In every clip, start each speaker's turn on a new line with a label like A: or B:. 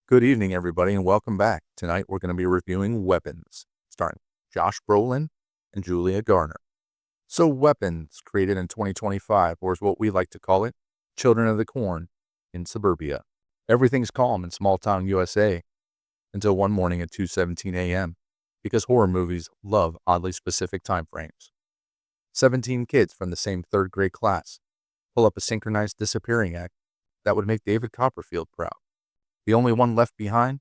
A: Good evening, everybody, and welcome back. Tonight, we're going to be reviewing Weapons, starring Josh Brolin and Julia Garner. So, Weapons, created in 2025, or is what we like to call it, Children of the Corn in suburbia. Everything's calm in small-town USA until one morning at 2:17 a.m., because horror movies love oddly specific time frames. 17 kids from the same third-grade class pull up a synchronized disappearing act that would make David Copperfield proud. The only one left behind?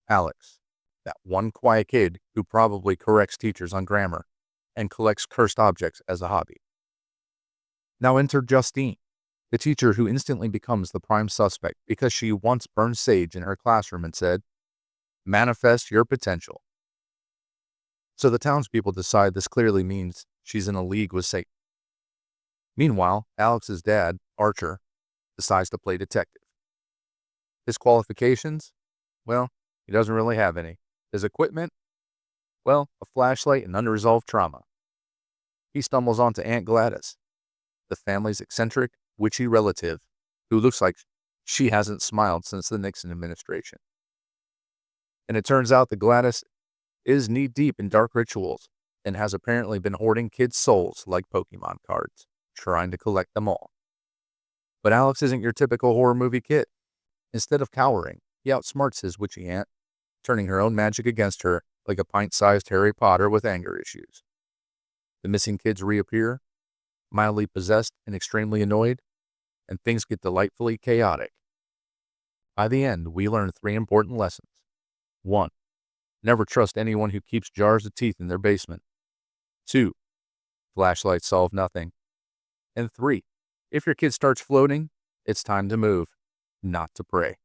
A: Alex, that one quiet kid who probably corrects teachers on grammar and collects cursed objects as a hobby. Now enter Justine, the teacher who instantly becomes the prime suspect because she once burned sage in her classroom and said, "Manifest your potential." So the townspeople decide this clearly means she's in a league with Satan. Meanwhile, Alex's dad, Archer, decides to play detective. His qualifications? Well, he doesn't really have any. His equipment? Well, a flashlight and unresolved trauma. He stumbles onto Aunt Gladys, the family's eccentric, witchy relative, who looks like she hasn't smiled since the Nixon administration. And it turns out that Gladys is knee-deep in dark rituals and has apparently been hoarding kids' souls like Pokemon cards, trying to collect them all. But Alex isn't your typical horror movie kid. Instead of cowering, he outsmarts his witchy aunt, turning her own magic against her like a pint-sized Harry Potter with anger issues. The missing kids reappear, mildly possessed and extremely annoyed, and things get delightfully chaotic. By the end, we learn 3 important lessons. 1. Never trust anyone who keeps jars of teeth in their basement. 2. Flashlights solve nothing. And 3. If your kid starts floating, it's time to move, not to pray.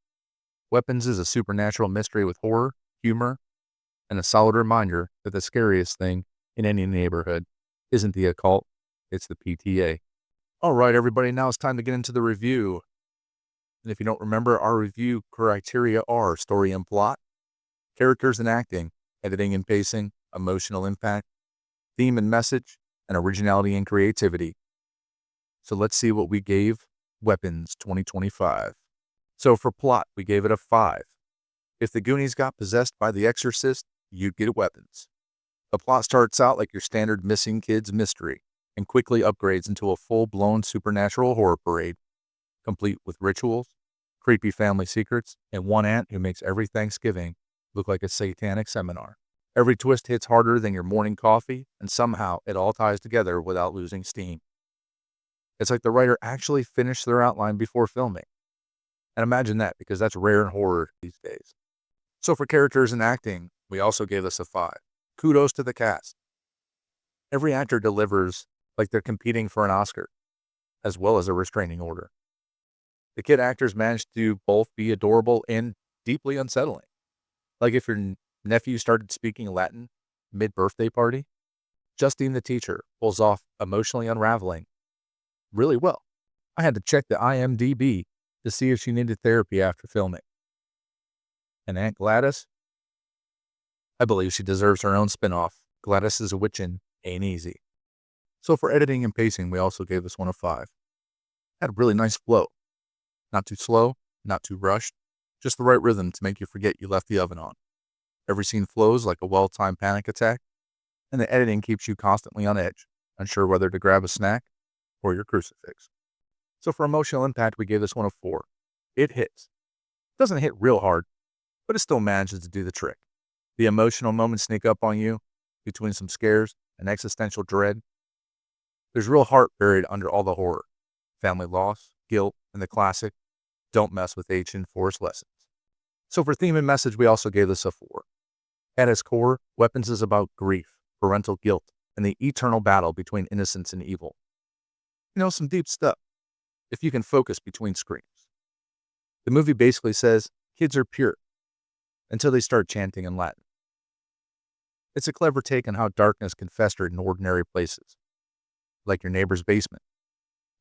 A: Weapons is a supernatural mystery with horror, humor, and a solid reminder that the scariest thing in any neighborhood isn't the occult, it's the PTA. All right, everybody, now it's time to get into the review. And if you don't remember, our review criteria are story and plot, characters and acting, editing and pacing, emotional impact, theme and message, and originality and creativity. So let's see what we gave Weapons 2025. So for plot, we gave it a 5. If the Goonies got possessed by the Exorcist, you'd get Weapons. The plot starts out like your standard missing kids mystery and quickly upgrades into a full-blown supernatural horror parade, complete with rituals, creepy family secrets, and one aunt who makes every Thanksgiving look like a satanic seminar. Every twist hits harder than your morning coffee, and somehow it all ties together without losing steam. It's like the writer actually finished their outline before filming. And imagine that, because that's rare in horror these days. So for characters and acting, we also gave this a 5. Kudos to the cast. Every actor delivers like they're competing for an Oscar, as well as a restraining order. The kid actors managed to both be adorable and deeply unsettling. Like if your nephew started speaking Latin mid-birthday party, Justine the teacher pulls off emotionally unraveling really well. I had to check the IMDb to see if she needed therapy after filming. And Aunt Gladys? I believe she deserves her own spin-off. Gladys is a witchin' ain't easy. So for editing and pacing, we also gave this one a 5. Had a really nice flow. Not too slow, not too rushed, just the right rhythm to make you forget you left the oven on. Every scene flows like a well-timed panic attack, and the editing keeps you constantly on edge, unsure whether to grab a snack or your crucifix. So for emotional impact, we gave this one a 4. It hits. It doesn't hit real hard, but it still manages to do the trick. The emotional moments sneak up on you between some scares and existential dread. There's real heart buried under all the horror. Family loss, guilt, and the classic, don't mess with ancient forest lessons. So for theme and message, we also gave this a 4. At its core, Weapons is about grief, parental guilt, and the eternal battle between innocence and evil. Some deep stuff, if you can focus between screams. The movie basically says kids are pure until they start chanting in Latin. It's a clever take on how darkness can fester in ordinary places, like your neighbor's basement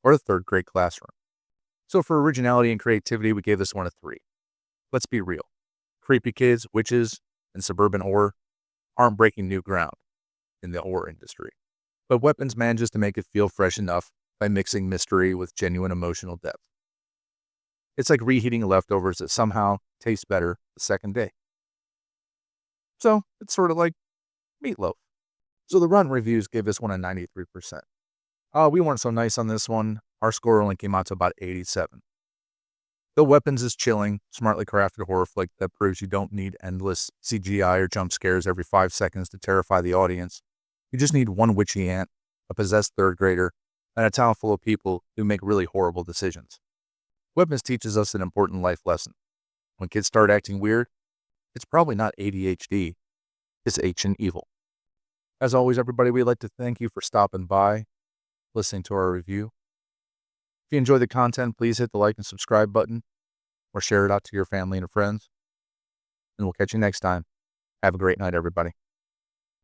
A: or a third-grade classroom. So for originality and creativity, we gave this one a 3. Let's be real. Creepy kids, witches, and suburban horror aren't breaking new ground in the horror industry. But Weapons manages to make it feel fresh enough by mixing mystery with genuine emotional depth. It's like reheating leftovers that somehow taste better the second day. So it's sort of like meatloaf. So the Rotten reviews gave this one a 93%. We weren't so nice on this one. Our score only came out to about 87. The Weapons is chilling, smartly crafted horror flick that proves you don't need endless CGI or jump scares every 5 seconds to terrify the audience. You just need one witchy aunt, a possessed third grader, and a town full of people who make really horrible decisions. Weapons teaches us an important life lesson. When kids start acting weird, it's probably not ADHD, it's ancient evil. As always, everybody, we'd like to thank you for stopping by, listening to our review. If you enjoy the content, please hit the like and subscribe button or share it out to your family and friends. And we'll catch you next time. Have a great night, everybody.